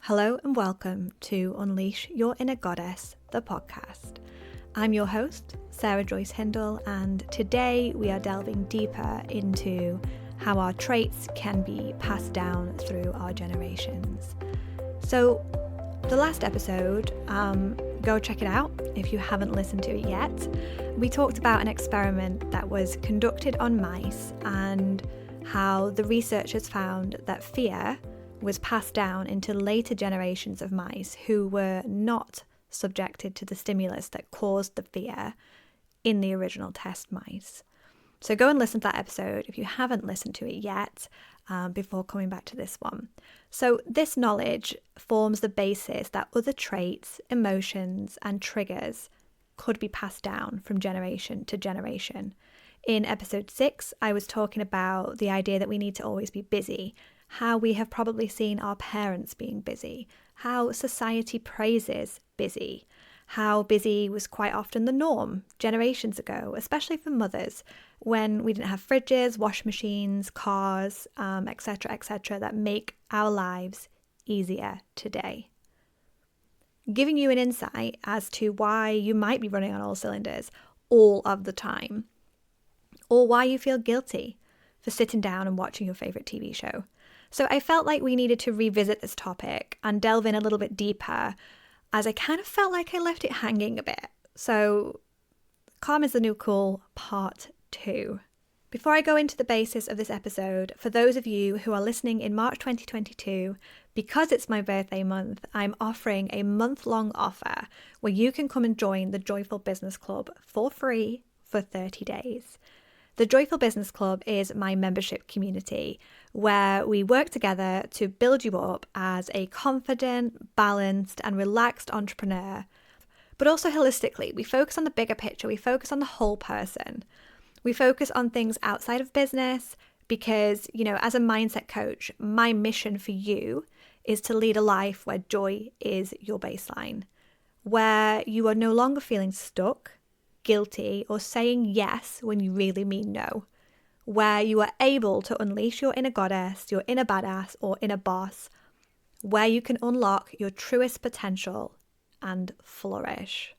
Hello and welcome to Unleash Your Inner Goddess, the podcast. I'm your host, Sarah Joyce Hindle, and today we are delving deeper into how our traits can be passed down through our generations. So, the last episode, go check it out if you haven't listened to it yet. We talked about an experiment that was conducted on mice and how the researchers found that fear was passed down into later generations of mice who were not subjected to the stimulus that caused the fear in the original test mice. So go and listen to that episode if you haven't listened to it yet before coming back to this one. So this knowledge forms the basis that other traits, emotions, and triggers could be passed down from generation to generation. In episode 6, I was talking about the idea that we need to always be busy, how we have probably seen our parents being busy, how society praises busy, how busy was quite often the norm generations ago, especially for mothers, when we didn't have fridges, wash machines, cars, etc., that make our lives easier today. Giving you an insight as to why you might be running on all cylinders all of the time, or why you feel guilty for sitting down and watching your favorite TV show. So I felt like we needed to revisit this topic and delve in a little bit deeper, as I kind of felt like I left it hanging a bit. So Calm is the New Cool Part 2. Before I go into the basis of this episode, for those of you who are listening in March 2022, because it's my birthday month, I'm offering a month-long offer where you can come and join the Joyful Business Club for free for 30 days. The Joyful Business Club is my membership community where we work together to build you up as a confident, balanced, and relaxed entrepreneur. But also holistically, we focus on the bigger picture, we focus on the whole person. We focus on things outside of business because, as a mindset coach, my mission for you is to lead a life where joy is your baseline, where you are no longer feeling stuck, guilty, or saying yes when you really mean no, where you are able to unleash your inner goddess, your inner badass, or inner boss, where you can unlock your truest potential and flourish.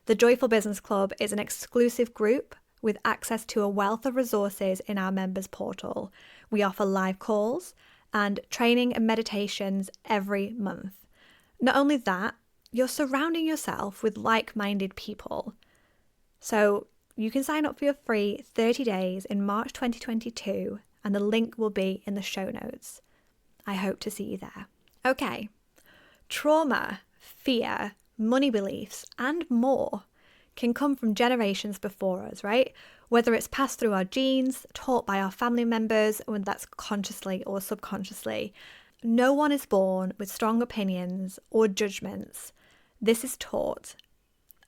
The Joyful Business Club is an exclusive group with access to a wealth of resources in our members portal. We offer live calls and training and meditations every month. Not only that, you're surrounding yourself with like-minded people. So you can sign up for your free 30 days in March 2022, and the link will be in the show notes. I hope to see you there. Okay, trauma, fear, money beliefs, and more can come from generations before us, right? Whether it's passed through our genes, taught by our family members, whether that's consciously or subconsciously. No one is born with strong opinions or judgments. This is taught.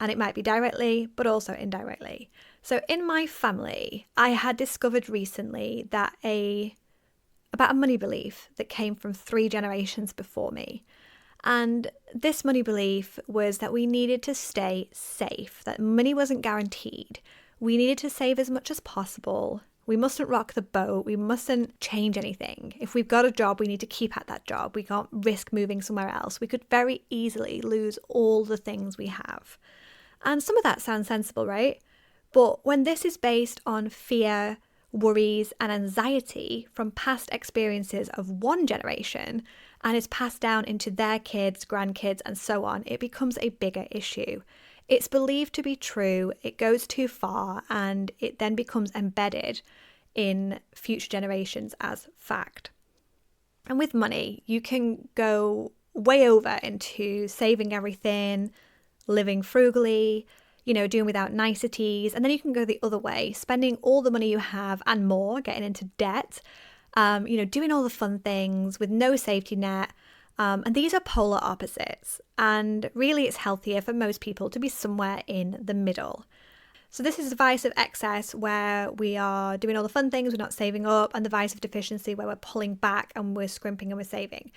And it might be directly, but also indirectly. So in my family, I had discovered recently that about a money belief that came from 3 generations before me. And this money belief was that we needed to stay safe, that money wasn't guaranteed. We needed to save as much as possible. We mustn't rock the boat. We mustn't change anything. If we've got a job, we need to keep at that job. We can't risk moving somewhere else. We could very easily lose all the things we have. And some of that sounds sensible, right? But when this is based on fear, worries, and anxiety from past experiences of one generation and is passed down into their kids, grandkids, and so on, it becomes a bigger issue. It's believed to be true, it goes too far, and it then becomes embedded in future generations as fact. And with money, you can go way over into saving everything, living frugally, doing without niceties. And then you can go the other way, spending all the money you have and more, getting into debt, doing all the fun things with no safety net. And these are polar opposites. And really it's healthier for most people to be somewhere in the middle. So this is the vice of excess where we are doing all the fun things, we're not saving up, and the vice of deficiency where we're pulling back and we're scrimping and we're saving.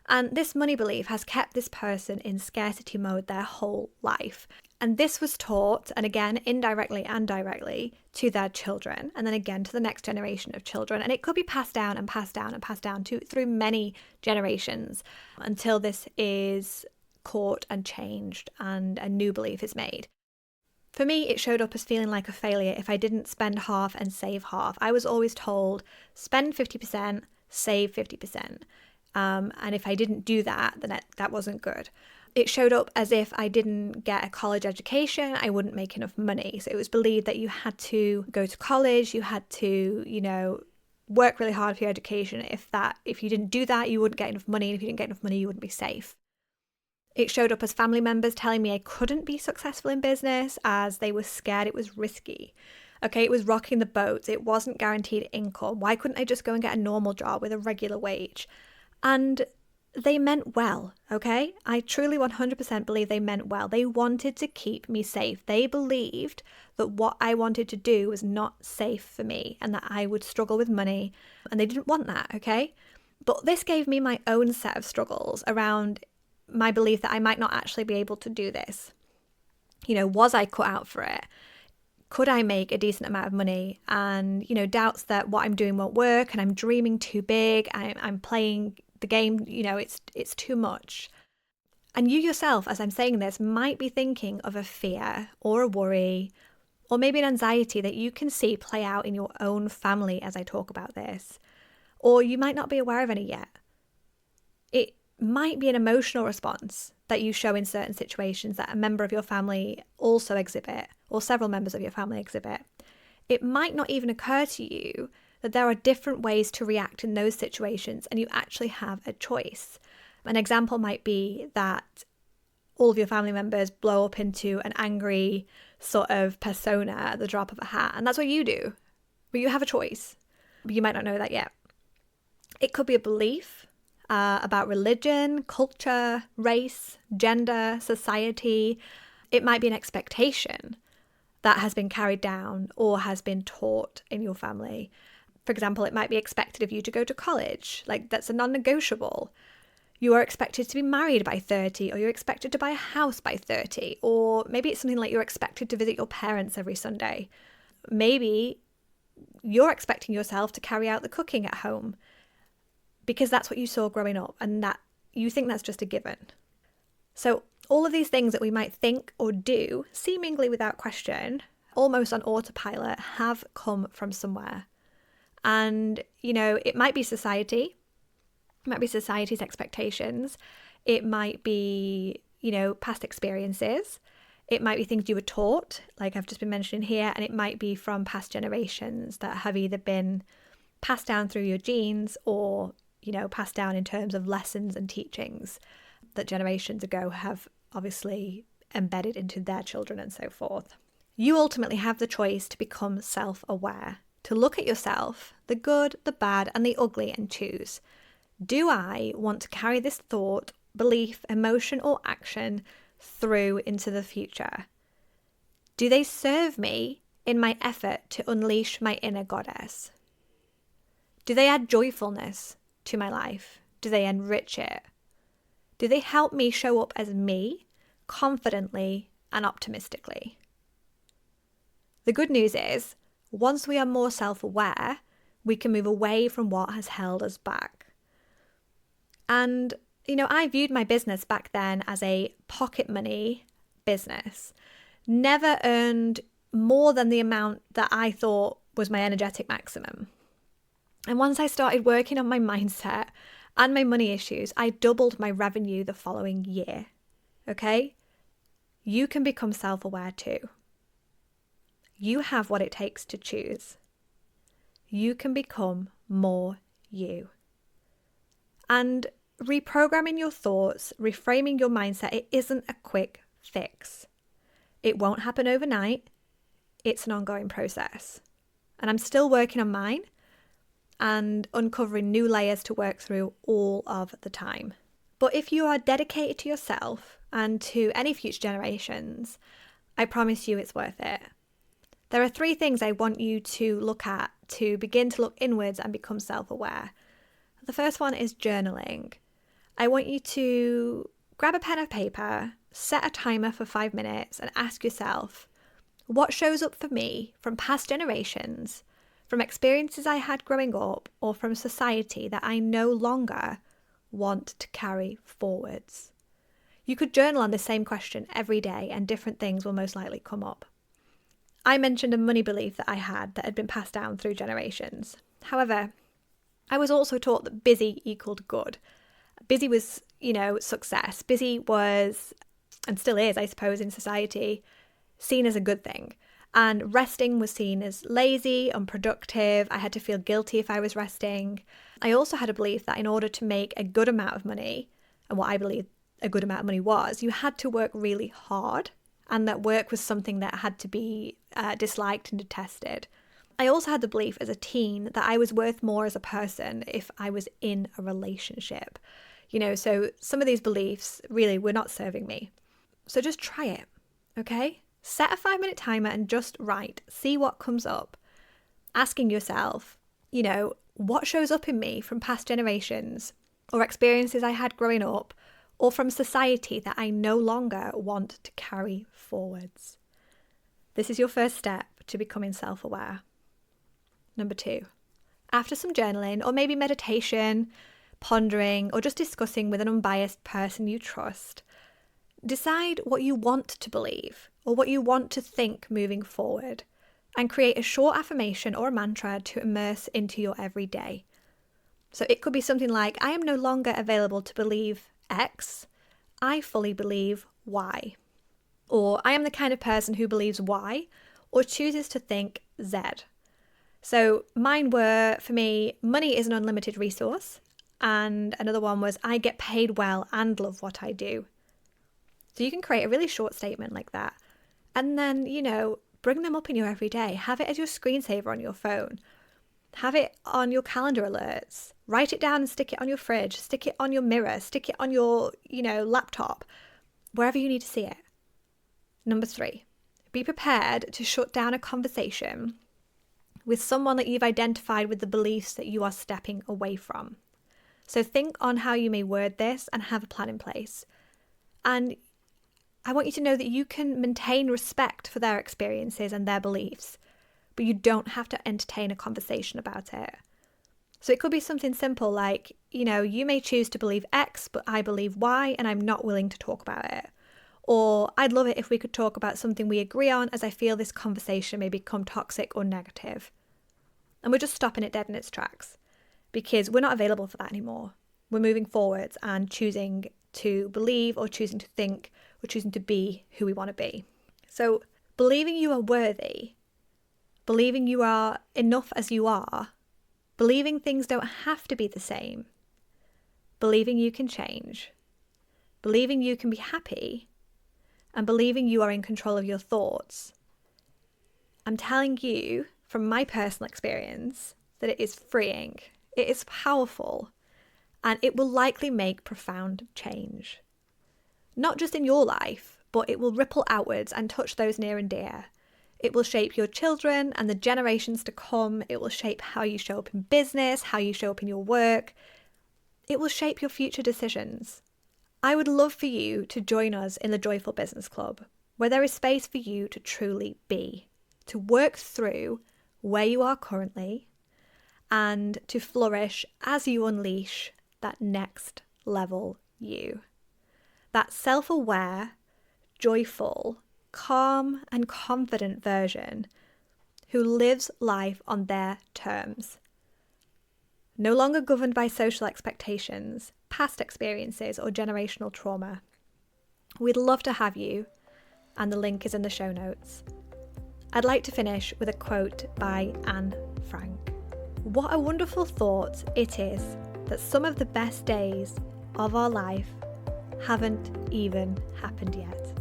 And this money belief has kept this person in scarcity mode their whole life. And this was taught, and again, indirectly and directly, to their children, and then again to the next generation of children. And it could be passed down and passed down and passed down through many generations until this is caught and changed and a new belief is made. For me, it showed up as feeling like a failure if I didn't spend half and save half. I was always told, spend 50%, save 50%. And if I didn't do that, then that wasn't good. It showed up as if I didn't get a college education, I wouldn't make enough money. So it was believed that you had to go to college, you had to, work really hard for your education. If you didn't do that, you wouldn't get enough money. And if you didn't get enough money, you wouldn't be safe. It showed up as family members telling me I couldn't be successful in business as they were scared it was risky. Okay, it was rocking the boat. It wasn't guaranteed income. Why couldn't I just go and get a normal job with a regular wage? And they meant well, okay? I truly 100% believe they meant well. They wanted to keep me safe. They believed that what I wanted to do was not safe for me and that I would struggle with money, and they didn't want that, okay? But this gave me my own set of struggles around my belief that I might not actually be able to do this. Was I cut out for it? Could I make a decent amount of money? And, doubts that what I'm doing won't work and I'm dreaming too big. I'm playing the game, it's too much. And you yourself, as I'm saying this, might be thinking of a fear or a worry or maybe an anxiety that you can see play out in your own family as I talk about this. Or you might not be aware of any yet. It might be an emotional response that you show in certain situations that a member of your family also exhibit, or several members of your family exhibit. It might not even occur to you that there are different ways to react in those situations and you actually have a choice. An example might be that all of your family members blow up into an angry sort of persona at the drop of a hat, and that's what you do. But you have a choice. But you might not know that yet. It could be a belief about religion, culture, race, gender, society. It might be an expectation that has been carried down or has been taught in your family. For example, it might be expected of you to go to college. Like, that's a non-negotiable. You are expected to be married by 30, or you're expected to buy a house by 30, or maybe it's something like you're expected to visit your parents every Sunday. Maybe you're expecting yourself to carry out the cooking at home because that's what you saw growing up and that you think that's just a given. So all of these things that we might think or do, seemingly without question, almost on autopilot, have come from somewhere. And, it might be society. It might be society's expectations. It might be, past experiences. It might be things you were taught, like I've just been mentioning here, and it might be from past generations that have either been passed down through your genes or, passed down in terms of lessons and teachings that generations ago have obviously embedded into their children and so forth. You ultimately have the choice to become self-aware, to look at yourself, the good, the bad, and the ugly, and choose. Do I want to carry this thought, belief, emotion, or action through into the future? Do they serve me in my effort to unleash my inner goddess? Do they add joyfulness to my life? Do they enrich it? Do they help me show up as me, confidently and optimistically? The good news is, once we are more self-aware, we can move away from what has held us back. And, I viewed my business back then as a pocket money business. Never earned more than the amount that I thought was my energetic maximum. And once I started working on my mindset and my money issues, I doubled my revenue the following year. Okay? You can become self-aware too. You have what it takes to choose. You can become more you. And reprogramming your thoughts, reframing your mindset, it isn't a quick fix. It won't happen overnight. It's an ongoing process. And I'm still working on mine and uncovering new layers to work through all of the time. But if you are dedicated to yourself and to any future generations, I promise you it's worth it. There are 3 things I want you to look at to begin to look inwards and become self-aware. The first one is journaling. I want you to grab a pen and paper, set a timer for 5 minutes and ask yourself, what shows up for me from past generations, from experiences I had growing up, or from society that I no longer want to carry forwards? You could journal on the same question every day and different things will most likely come up. I mentioned a money belief that I had that had been passed down through generations. However, I was also taught that busy equaled good. Busy was, success. Busy was, and still is, I suppose, in society, seen as a good thing. And resting was seen as lazy, unproductive. I had to feel guilty if I was resting. I also had a belief that in order to make a good amount of money, and what I believe a good amount of money was, you had to work really hard, and that work was something that had to be disliked and detested. I also had the belief as a teen that I was worth more as a person if I was in a relationship. So some of these beliefs really were not serving me. So just try it, okay? Set a 5-minute timer and just write. See what comes up. Asking yourself, what shows up in me from past generations or experiences I had growing up or from society that I no longer want to carry forwards. This is your first step to becoming self-aware. Number 2, after some journaling or maybe meditation, pondering, or just discussing with an unbiased person you trust, decide what you want to believe or what you want to think moving forward, and create a short affirmation or a mantra to immerse into your everyday. So it could be something like, I am no longer available to believe X, I fully believe Y. Or I am the kind of person who believes Y or chooses to think Z. So mine were, for me, money is an unlimited resource. And another one was, I get paid well and love what I do. So you can create a really short statement like that. And then, bring them up in your everyday. Have it as your screensaver on your phone. Have it on your calendar alerts. Write it down and stick it on your fridge. Stick it on your mirror. Stick it on your, laptop. Wherever you need to see it. Number 3, be prepared to shut down a conversation with someone that you've identified with the beliefs that you are stepping away from. So think on how you may word this and have a plan in place. And I want you to know that you can maintain respect for their experiences and their beliefs, but you don't have to entertain a conversation about it. So it could be something simple like, you may choose to believe X, but I believe Y and I'm not willing to talk about it. Or I'd love it if we could talk about something we agree on, as I feel this conversation may become toxic or negative. And we're just stopping it dead in its tracks because we're not available for that anymore. We're moving forwards and choosing to believe or choosing to think or choosing to be who we want to be. So believing you are worthy, believing you are enough as you are, believing things don't have to be the same, believing you can change, believing you can be happy, and believing you are in control of your thoughts. I'm telling you from my personal experience that it is freeing, it is powerful, and it will likely make profound change. Not just in your life, but it will ripple outwards and touch those near and dear. It will shape your children and the generations to come. It will shape how you show up in business, how you show up in your work. It will shape your future decisions. I would love for you to join us in the Joyful Business Club, where there is space for you to truly be, to work through where you are currently, and to flourish as you unleash that next level you. That self-aware, joyful, calm and confident version who lives life on their terms. No longer governed by social expectations, past experiences or generational trauma. We'd love to have you, and the link is in the show notes. I'd like to finish with a quote by Anne Frank. What a wonderful thought it is that some of the best days of our life haven't even happened yet.